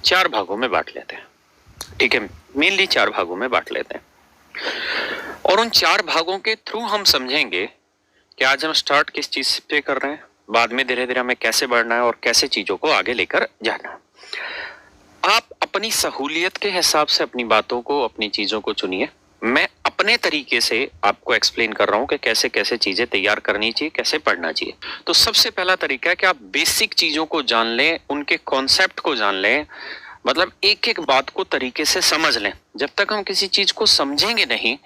चार भागों में बांट लेते हैं। ठीक है, मेनली चार भागों में बांट लेते हैं और उन चार भागों के थ्रू हम समझेंगे कि आज हम स्टार्ट किस चीज पे कर रहे हैं, बाद में धीरे धीरे हमें कैसे बढ़ना है और कैसे चीजों को आगे लेकर जाना है। आप अपनी सहूलियत के हिसाब से अपनी बातों को, अपनी चीजों को चुनिए। मैं अपने तरीके से आपको एक्सप्लेन कर रहा हूं कि कैसे कैसे चीजें तैयार करनी चाहिए, कैसे पढ़ना चाहिए। तो सबसे पहला तरीका है कि आप बेसिक चीजों को जान लें, उनके कॉन्सेप्ट को जान लें, मतलब एक एक बात को तरीके से समझ लें। जब तक हम किसी चीज को समझेंगे नहीं,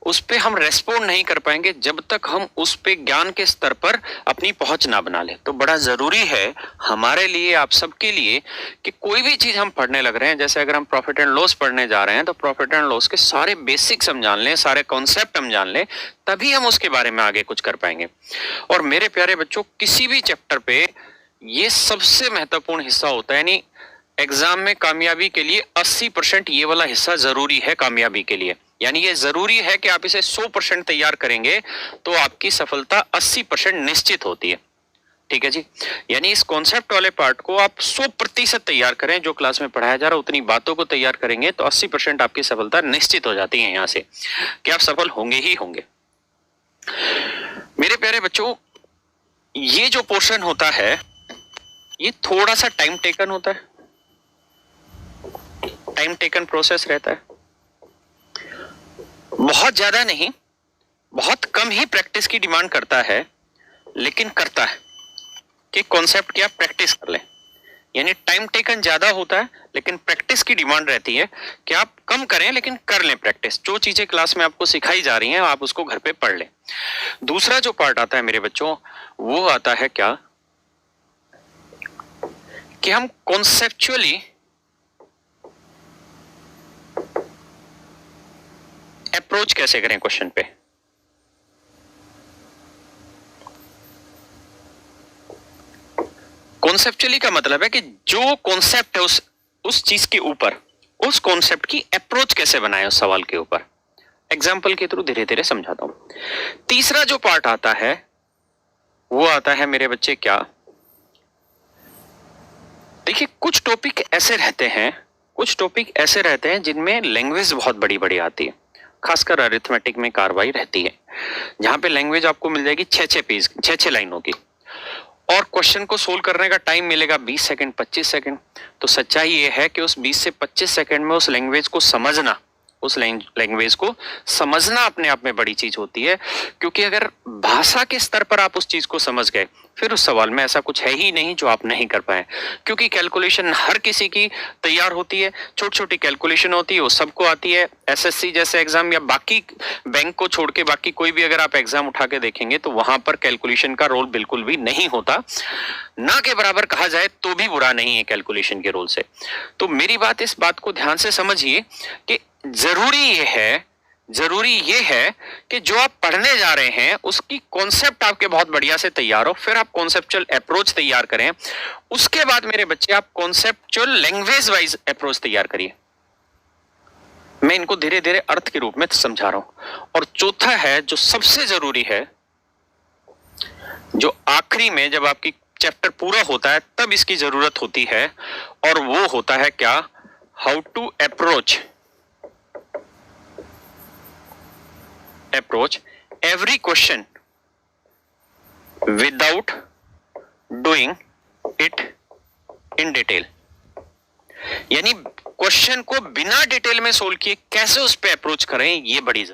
उस पे हम रेस्पॉन्ड नहीं कर पाएंगे जब तक हम उस पे ज्ञान के स्तर पर अपनी पहुंच ना बना लें। तो बड़ा जरूरी है हमारे लिए, आप सबके लिए, कि कोई भी चीज हम पढ़ने लग रहे हैं, जैसे अगर हम प्रॉफिट एंड लॉस पढ़ने जा रहे हैं तो प्रॉफिट एंड लॉस के सारे बेसिक्स हम जान लें, सारे कॉन्सेप्ट हम जान लें, तभी हम उसके बारे में आगे कुछ कर पाएंगे। और मेरे प्यारे बच्चों, किसी भी चैप्टर पे ये सबसे महत्वपूर्ण हिस्सा होता है। यानी एग्जाम में कामयाबी के लिए 80% ये वाला हिस्सा जरूरी है कामयाबी के लिए। यानी ये जरूरी है कि आप इसे 100% तैयार करेंगे तो आपकी सफलता 80% निश्चित होती है। ठीक है जी, यानी इस कॉन्सेप्ट वाले पार्ट को आप 100% तैयार करें। जो क्लास में पढ़ाया जा रहा है उतनी बातों को तैयार करेंगे तो 80% आपकी सफलता निश्चित हो जाती है यहां से कि आप सफल होंगे ही होंगे। मेरे प्यारे बच्चों, ये जो पोर्शन होता है ये थोड़ा सा टाइम टेकन होता है, टाइम टेकन प्रोसेस रहता है। बहुत ज्यादा नहीं, बहुत कम ही प्रैक्टिस की डिमांड करता है, लेकिन करता है कि कॉन्सेप्ट की आप प्रैक्टिस कर लें। यानी टाइम टेकन ज्यादा होता है लेकिन प्रैक्टिस की डिमांड रहती है कि आप कम करें लेकिन कर लें प्रैक्टिस। जो चीजें क्लास में आपको सिखाई जा रही हैं आप उसको घर पे पढ़ लें। दूसरा जो पार्ट आता है मेरे बच्चों, वो आता है क्या, कि हम कॉन्सेप्चुअली अप्रोच कैसे करें क्वेश्चन पे। कॉन्सेप्चुअली का मतलब है कि जो कॉन्सेप्ट है उस चीज के ऊपर, उस कॉन्सेप्ट की अप्रोच कैसे बनाए उस सवाल के ऊपर। एग्जाम्पल के थ्रू धीरे धीरे समझाता हूं। तीसरा जो पार्ट आता है वो आता है मेरे बच्चे क्या, देखिए कुछ टॉपिक ऐसे रहते हैं, कुछ टॉपिक ऐसे रहते हैं जिनमें लैंग्वेज बहुत बड़ी बड़ी आती है। खासकर अरिथमेटिक में कार्रवाई रहती है जहां पे लैंग्वेज आपको मिल जाएगी 6-6 पेज, 6-6 लाइनों की, और क्वेश्चन को सोल्व करने का टाइम मिलेगा 20 सेकंड, 25 सेकंड। तो सच्चाई ये है कि उस 20 से 25 सेकंड में उस लैंग्वेज को समझना, उस लैंग्वेज को समझना अपने आप में बड़ी चीज होती है। क्योंकि अगर भाषा के स्तर पर आप उस चीज को समझ गए, फिर उस सवाल में ऐसा कुछ है ही नहीं जो आप नहीं कर पाए। क्योंकि कैलकुलेशन हर किसी की तैयार होती है, छोटी छोटी कैलकुलेशन होती है, वो सबको आती है। एसएससी जैसे एग्जाम या बाकी बैंक को छोड़ के बाकी कोई भी अगर आप एग्जाम उठा के देखेंगे तो वहां पर कैलकुलेशन का रोल बिल्कुल भी नहीं होता। ना के बराबर कहा जाए तो भी बुरा नहीं है कैलकुलेशन के रोल से। तो मेरी बात, इस बात को ध्यान से समझिए कि जरूरी ये है कि जो आप पढ़ने जा रहे हैं उसकी कॉन्सेप्ट आपके बहुत बढ़िया से तैयार हो, फिर आप कॉन्सेप्चुअल अप्रोच तैयार करें। उसके बाद मेरे बच्चे आप कॉन्सेप्चुअल लैंग्वेज वाइज अप्रोच तैयार करिए। मैं इनको धीरे धीरे अर्थ के रूप में समझा रहा हूं। और चौथा है जो सबसे जरूरी है, जो आखिरी में जब आपकी चैप्टर पूरा होता है तब इसकी जरूरत होती है, और वो होता है क्या, how to approach every question without doing it in detail। यानी क्वेश्चन को बिना डिटेल में सोल्व किए कैसे उस पर अप्रोच करें, ये बड़ी